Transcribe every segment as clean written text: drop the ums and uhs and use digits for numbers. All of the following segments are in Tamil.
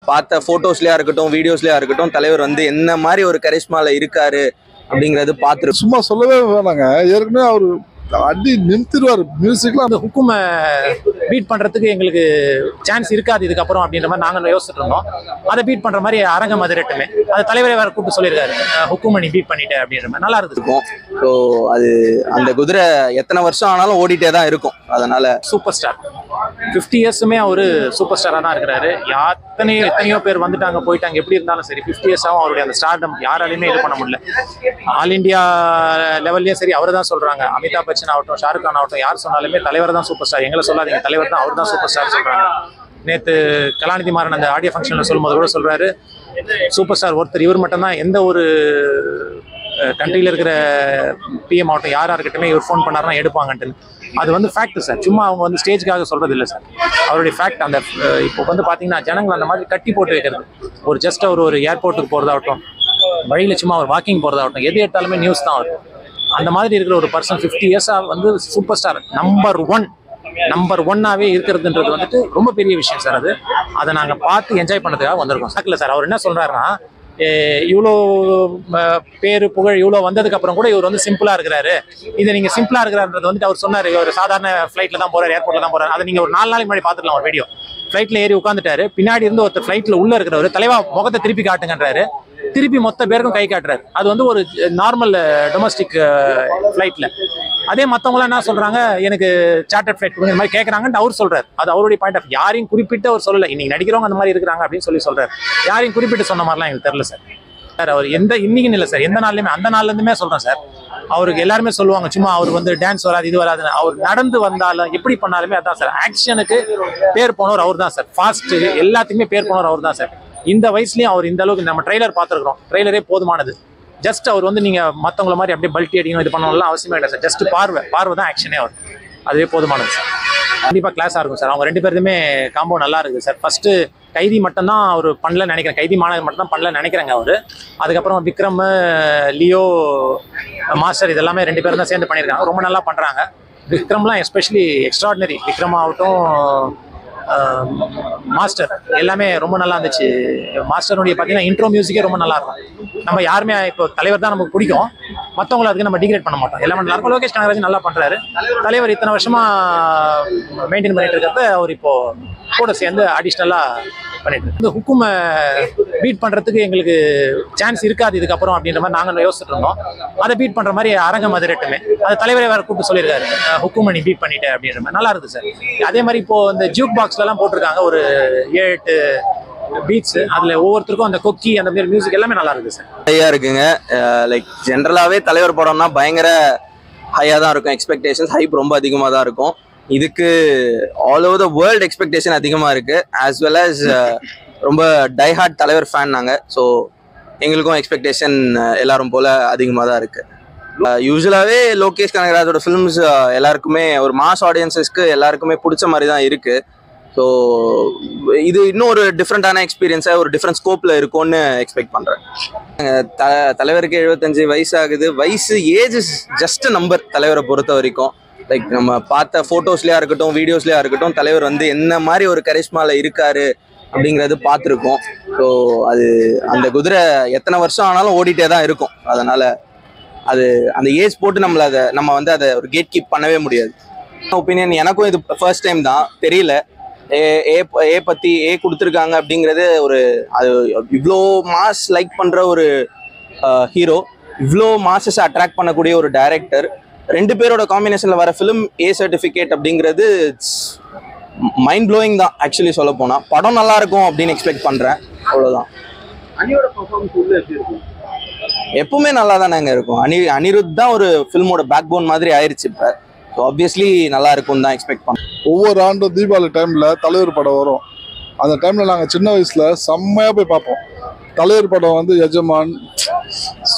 பார்த்த ஃபோட்டோஸ்லையா இருக்கட்டும் வீடியோஸ்லையா இருக்கட்டும் தலைவர் வந்து என்ன மாதிரி ஒரு கரிஷ்மால இருக்காரு அப்படிங்கிறது பார்த்துரு. சும்மா சொல்லவே வேணாங்க, ஏற்கனவே அவர் அடி நிறுத்திடுவார். மியூசிக்லாம் அந்த ஹுக்குமை பீட் பண்ணுறதுக்கு எங்களுக்கு சான்ஸ் இருக்காது இதுக்கப்புறம் அப்படின்ற மாதிரி நாங்கள் யோசிச்சுட்டு இருந்தோம். அதை பீட் பண்ணுற மாதிரி அரங்கம் அதிரட்டுமே அது தலைவரே வேறு கூப்பிட்டு சொல்லியிருக்காரு, ஹுக்குமை நீ பீட் பண்ணிட்டேன் அப்படின்ற மாதிரி நல்லா இருக்கும். ஸோ அது அந்த குதிரை எத்தனை வருஷம் ஆனாலும் ஓடிட்டே தான் இருக்கும். அதனால சூப்பர் ஸ்டார் 50 இயர்ஸுமே அவர் சூப்பர் ஸ்டாராக தான் இருக்கிறாரு. எத்தனையோ பேர் வந்துட்டாங்க போயிட்டாங்க, எப்படி இருந்தாலும் சரி 50 இயர்ஸாகவும் அவருடைய அந்த ஸ்டார்டம் யாராலையுமே இது பண்ண முடியல. ஆல் இண்டியா லெவல்லையும் சரி அவர் தான் சொல்கிறாங்க. அமிதாப் பச்சன் ஆகட்டும், ஷாருக் கான் ஆகட்டும், யார் சொன்னாலுமே தலைவர் தான் சூப்பர் ஸ்டார், எங்களை சொல்லாதீங்க தலைவர் தான், அவர் தான் சூப்பர் ஸ்டார் சொல்கிறாங்க. நேற்று கலாநிதி மாறன் அந்த ஆடியோ ஃபங்க்ஷனில் சொல்லும்போது கூட சொல்கிறாரு, சூப்பர் ஸ்டார் ஒருத்தர் இவர் மட்டும்தான், எந்த ஒரு கண்ட்ரியில் இருக்கிற பிஎம் ஆகட்டும் யாராக இருக்கட்டுமே இவர் ஃபோன் பண்ணாருன்னா எடுப்பாங்கன்ட்டு. அது வந்து ஃபேக்ட் சார், சும்மா அவங்க வந்து ஸ்டேஜ்க்காக சொல்கிறது இல்லை சார், அவருடைய ஃபேக்ட். அந்த இப்போ வந்து பார்த்தீங்கன்னா ஜனங்கள் அந்த மாதிரி கட்டி போட்டு வைக்கிறது, ஒரு ஜஸ்ட் அவர் ஒரு ஏர்போர்ட்டுக்கு போகிறதாகட்டும், வழியில் சும்மா ஒரு வாக்கிங் போகிறதாகட்டும், எது எடுத்தாலுமே நியூஸ் தான் வரும். அந்த மாதிரி இருக்கிற ஒரு பர்சன் 50 இயர்ஸாக வந்து சூப்பர் ஸ்டார் நம்பர் ஒன்னாவே இருக்கிறதுன்றது வந்துட்டு ரொம்ப பெரிய விஷயம் சார். அதை நாங்கள் பார்த்து என்ஜாய் பண்ணதுக்காக வந்திருக்கோம். சாக்கில் சார் அவர் என்ன சொல்கிறாருன்னா, இவ்வளோ பேரு புகழ் இவ்வளோ வந்ததுக்கப்புறம் கூட இவர் வந்து சிம்பிளாக இருக்கிறாரு. இதை நீங்கள் சிம்பிளாக இருக்கிறாருன்றது வந்துட்டு அவர் சொன்னார், ஒரு சாதாரண ஃப்ளைட்டில் தான் போகிறார், ஏர்போர்ட்டில் தான் போகிறார். அதை நீங்கள் ஒரு 4 நாளைக்கு முன்னாடி பார்த்துக்கலாம் ஒரு வீடியோ. ஃப்ளைட்டில் ஏறி உட்காந்துட்டாரு, பின்னாடி இருந்து ஒருத்தர் ஃப்ளைட்டில் உள்ளே இருக்கிறவர் தலைவா முகத்தை திருப்பி காட்டுங்கன்றாரு, திருப்பி மொத்த பேருக்கும் கை காட்டுறாரு. அது வந்து ஒரு நார்மல் டொமஸ்டிக் ஃப்ளைட்டில். அதே மற்றவங்களாம் என்ன சொல்கிறாங்க, எனக்கு சார்ட்டர் ஃப்ளைட் இந்த மாதிரி கேட்குறாங்கன்னு அவர் சொல்கிறார். அது அவருடைய பாயிண்ட் ஆஃப், யாரையும் குறிப்பிட்டு அவர் சொல்லலை. இன்னைக்கு நடிக்கிறவங்க அந்த மாதிரி இருக்கிறாங்க அப்படின்னு சொல்கிறார். யாரையும் குறிப்பிட்டு சொன்ன மாதிரிலாம் எனக்கு தெரியல சார். அவர் இன்னைக்குன்னு இல்லை சார், எந்த நாள்லையுமே அந்த நாள்லேருந்துமே சொல்கிறேன் சார். அவருக்கு எல்லாருமே சொல்லுவாங்க, சும்மா அவர் வந்து டான்ஸ் வராது இது வராதுன்னு. அவர் நடந்து வந்தாலும் எப்படி பண்ணாலுமே அதான் சார். ஆக்ஷனுக்கு பேர் போனவர் அவர் தான் சார், ஃபாஸ்ட்டு எல்லாத்துக்குமே பேர் போனவர் அவர் தான் சார். இந்த வயசுலேயும் அவர் இந்த அளவுக்கு, நம்ம ட்ரெய்லர் பார்த்துருக்குறோம், ட்ரெய்லரே போதுமானது. ஜஸ்ட் அவர் வந்து நீங்கள் மற்றவங்கள மாதிரி அப்படியே பல்ட்டி அடிக்கணும் இது பண்ணணும்லாம் அவசியமே இல்லை சார். ஜஸ்ட் பார்வை தான் ஆக்ஷனே அவர், அதுவே போதுமானது சார். கண்டிப்பாக கிளாஸாக இருக்கும் சார். அவங்க 2 பேருமே காம்போ நல்லா இருக்குது சார். ஃபஸ்ட்டு கைதி மட்டும்தான் அவர் பண்ணல நினைக்கிறேன், கைதி மாநகர் மட்டும் தான் பண்ணல நினைக்கிறேங்க அவர். அதுக்கப்புறம் விக்ரம், லியோ, மாஸ்டர் இதெல்லாமே 2 பேரும் தான் சேர்ந்து பண்ணியிருக்காங்க, ரொம்ப நல்லா பண்ணுறாங்க. விக்ரம்லாம் எஸ்பெஷலி எக்ஸ்ட்ராடினரி. விக்ரம் ஆகட்டும், மாஸ்டர் எல்லாமே ரொம்ப நல்லா இருந்துச்சு. மாஸ்டருடைய பார்த்தீங்கன்னா இன்ட்ரோ மியூசிக்கே ரொம்ப நல்லா இருக்கும். நம்ம யாருமே இப்போ தலைவர் தான் நமக்கு பிடிக்கும், மற்றவங்களை அதுக்கு நம்ம டிகிரேட் பண்ண மாட்டோம், எல்லாமே நல்லா இருக்கும். லோகேஷ் கனகராஜ் நல்லா பண்ணுறாரு. தலைவர் இத்தனை வருஷமாக மெயின்டைன் பண்ணிட்டு இருக்கிறத அவர் இப்போ கூட சேர்ந்து அடிஷ்னலாக பண்ணிட்டு இந்த ஹுக்குமை பீட் பண்ணுறதுக்கு எங்களுக்கு சான்ஸ் இருக்காது இதுக்கப்புறம் அப்படின்ற மாதிரி நாங்கள் யோசிச்சுட்டு இருந்தோம். அதை பீட் பண்ணுற மாதிரி அரங்கம் அதிரட்டுமே அது தலைவரே வேறு கூப்பிட்டு சொல்லியிருக்காரு, ஹுக்குமை நீ பீட் பண்ணிட்டேன் அப்படின்ற மாதிரி நல்லா இருக்குது சார். அதே மாதிரி இப்போது இந்த ஜூக் பாக்ஸ்லாம் போட்டிருக்காங்க ஒரு 7-8 பீட்ஸ், அதில் ஒவ்வொருத்தருக்கும் அந்த கொக்கி அந்த மாதிரி மியூசிக் எல்லாமே நல்லா இருக்குது சார். ஹையாக இருக்குங்க. லைக் ஜென்ரலாகவே தலைவர் படம்னா பயங்கர ஹையாக தான் இருக்கும், எக்ஸ்பெக்டேஷன்ஸ் ஹைப் ரொம்ப அதிகமாக தான் இருக்கும். இதுக்கு all over the world expectation அதிகமாக இருக்குது, ஆஸ் வெல் அஸ் ரொம்ப டைஹார்ட் தலைவர் ஃபேன் நாங்கள். ஸோ எங்களுக்கும் எக்ஸ்பெக்டேஷன் எல்லாரும் போல் அதிகமாக தான் இருக்குது. யூஸ்வலாகவே லோகேஷ் கனகராஜோட ஃபிலிம்ஸ் எல்லாருக்குமே ஒரு மாஸ் ஆடியன்ஸஸ்க்கு எல்லாருக்குமே பிடிச்ச மாதிரி தான் இருக்குது. ஸோ இது இன்னும் ஒரு டிஃப்ரெண்ட்டான எக்ஸ்பீரியன்ஸாக ஒரு டிஃப்ரெண்ட் ஸ்கோப்பில் இருக்கும்னு எக்ஸ்பெக்ட் பண்ணுறேன். தலைவருக்கு 75 வயசு ஆகுது. வயசு ஏஜ் ஜஸ்ட் நம்பர் தலைவரை பொறுத்த வரைக்கும். லைக் நம்ம பார்த்த ஃபோட்டோஸ்லையா இருக்கட்டும் வீடியோஸ்லையா இருக்கட்டும் தலைவர் வந்து என்ன மாதிரி ஒரு கரிஷ்மால இருக்காரு அப்படிங்கிறது பார்த்துருக்கோம். ஸோ அது அந்த குதிரை எத்தனை வருஷம் ஆனாலும் ஓடிட்டே தான் இருக்கும். அதனால அது அந்த ஏஜ் போட்டு நம்ம வந்து அதை ஒரு கேட் கீப் பண்ணவே முடியாது. ஒப்பீனியன் எனக்கும் இது ஃபர்ஸ்ட் டைம் தான், தெரியல பற்றி கொடுத்துருக்காங்க அப்படிங்கிறது. ஒரு அது இவ்வளோ மாஸ் லைக் பண்ணுற ஒரு ஹீரோ, இவ்வளோ மாசஸ் அட்ராக்ட் பண்ணக்கூடிய ஒரு டைரக்டர், 2 பேரோட காம்பினேஷனில் வர ஃபிலிம் சர்டிஃபிகேட் அப்படிங்கிறது மைண்ட் ப்ளோயிங் தான். ஆக்சுவலி சொல்ல போனால் படம் நல்லா இருக்கும் அப்படின்னு எக்ஸ்பெக்ட் பண்ணுறேன், அவ்வளோதான். அனியோட பெர்ஃபார்மன்ஸ் எப்படி இருக்கும்? எப்பவுமே நல்லா தானேங்க இருக்கும். அனிருத் தான் ஒரு ஃபில்மோட பேக் போன் மாதிரி ஆயிடுச்சு இப்போ. ஸோ ஆப்வியஸ்லி நல்லா இருக்கும்னு தான் எக்ஸ்பெக்ட் பண்ணேன். ஒவ்வொரு ஆண்டும் தீபாவளி டைமில் தலைவர் படம் வரும். அந்த டைமில் நாங்கள் சின்ன வயசில் செம்மையாக போய் பார்ப்போம். தலைவர் படம் வந்து எஜமான்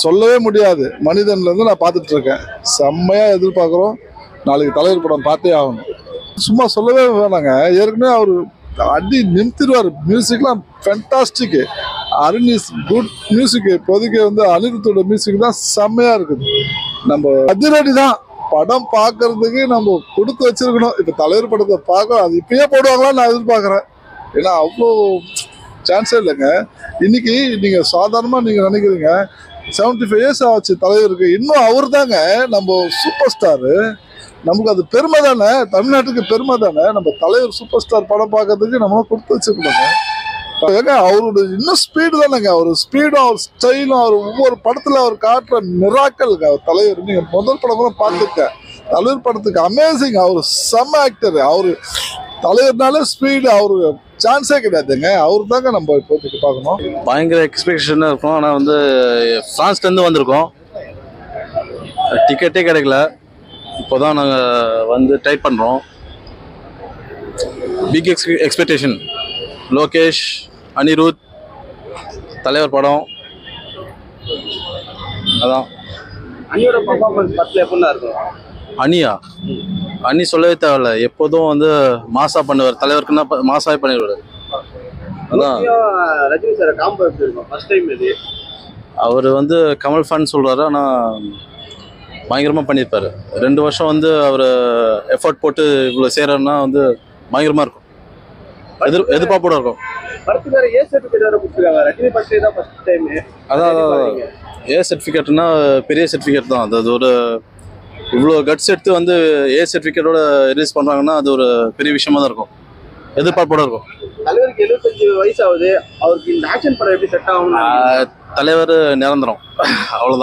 சொல்லவே முடியாது. மனிதன்லேருந்து நான் பார்த்துட்டு இருக்கேன், செம்மையாக எதிர்பார்க்குறோம். நாளைக்கு தலைவர் படம் பார்த்தே ஆகணும். சும்மா சொல்லவே வேணாங்க, ஏற்கனவே அவர் அடி நிறுத்திடுவார். மியூசிக்லாம் fantastic. Arun is good music. இப்போதைக்கு வந்து அனிருத்தோட மியூசிக் தான் செம்மையாக இருக்குது. நம்ம அதிரடி தான் படம் பார்க்கறதுக்கு நம்ம கொடுத்து வச்சிருக்கணும். இப்போ தலைவர் படத்தை பார்க்க அது இப்பயே போடுவாங்களான்னு நான் எதிர்பார்க்குறேன். ஏன்னா அவ்வளோ சான்ஸே இல்லைங்க. இன்னைக்கு நீங்கள் சாதாரணமாக நீங்கள் நினைக்கிறீங்க 75 இயர்ஸ் ஆச்சு தலைவருக்கு, இன்னும் அவர் தாங்க நம்ம சூப்பர் ஸ்டாரு. நமக்கு அது பெருமை தானே, தமிழ்நாட்டுக்கு பெருமை தானே. நம்ம தலைவர் சூப்பர் ஸ்டார் படம் பார்க்கறதுக்கு நம்மளாம் கொடுத்து வச்சுருக்கோங்க. ஏங்க அவரோட இன்னும் ஸ்பீடு தானேங்க, அவர் ஸ்பீடும் அவர் ஸ்டைலும் அவர் ஒவ்வொரு படத்தில் அவர் காட்டுற மிராக்கல்ங்க அவர் தலைவர். நீங்கள் முதல் படம் கூட பார்த்துக்க, தலைவர் படத்துக்கு அமேசிங். அவர் செம்ம ஆக்டர். அவர் தலைவர்னால ஸ்பீடு அவரு சான்ஸே கிடையாதுங்க. அவரு தாங்க நம்ம இப்போதைக்கு பார்க்கணும். பயங்கர எக்ஸ்பெக்டேஷன் இருக்கும். ஆனால் வந்து ஃப்ரான்ஸ்லேருந்து வந்திருக்கோம், டிக்கெட்டே கிடைக்கல. இப்போ தான் நாங்கள் வந்து ட்ரை பண்ணுறோம். Big expectation. லோகேஷ், அனிருத், தலைவர் படம் அதான். அனியோட பர்ஃபார்மன்ஸ் படத்துல எப்படிலாம் இருக்கும்? அணி சொல்லவே தேவையில்ல, எப்போதும் வந்து மாசா பண்ணுவார். தலைவருக்குன்னா மாசாவே பண்ணிடுவார். அதான் ரஜினி சார் காம்போ எப்படி இருக்கும் ஃபர்ஸ்ட் டைம் இது? அவர் வந்து கமல் ஃபேன் சொல்கிறாரு, ஆனால் பயங்கரமாக பண்ணியிருப்பார். 2 வருஷம் வந்து அவர் எஃபர்ட் போட்டு இவ்வளோ செய்கிறாருன்னா வந்து பயங்கரமாக இருக்கும். எதிர்பார்ப்போட இருக்கும். படத்துக்கு வேற ஏ சர்டிஃபிகேட் வேற கொடுத்துருக்காங்க. ரஜினி படத்துல தான் ஃபர்ஸ்ட் டைம். அதான் ஏ சர்டிஃபிகேட்னா பெரிய சர்டிஃபிகேட் தான். அது ஒரு இவ்வளோ கட்ஸ் எடுத்து வந்து ஏ சர்டிஃபிகேட்டோட ரிலீஸ் பண்ணுறாங்கன்னா அது ஒரு பெரிய விஷயமா தான் இருக்கும். எதிர்பார்ப்போட இருக்கும். தலைவருக்கு 75 வயசு ஆகுது, அவருக்கு இந்த ஆக்ஷன் படம் எப்படி செட் ஆகும்? தலைவர் நிரந்தரம், அவ்வளோதான்.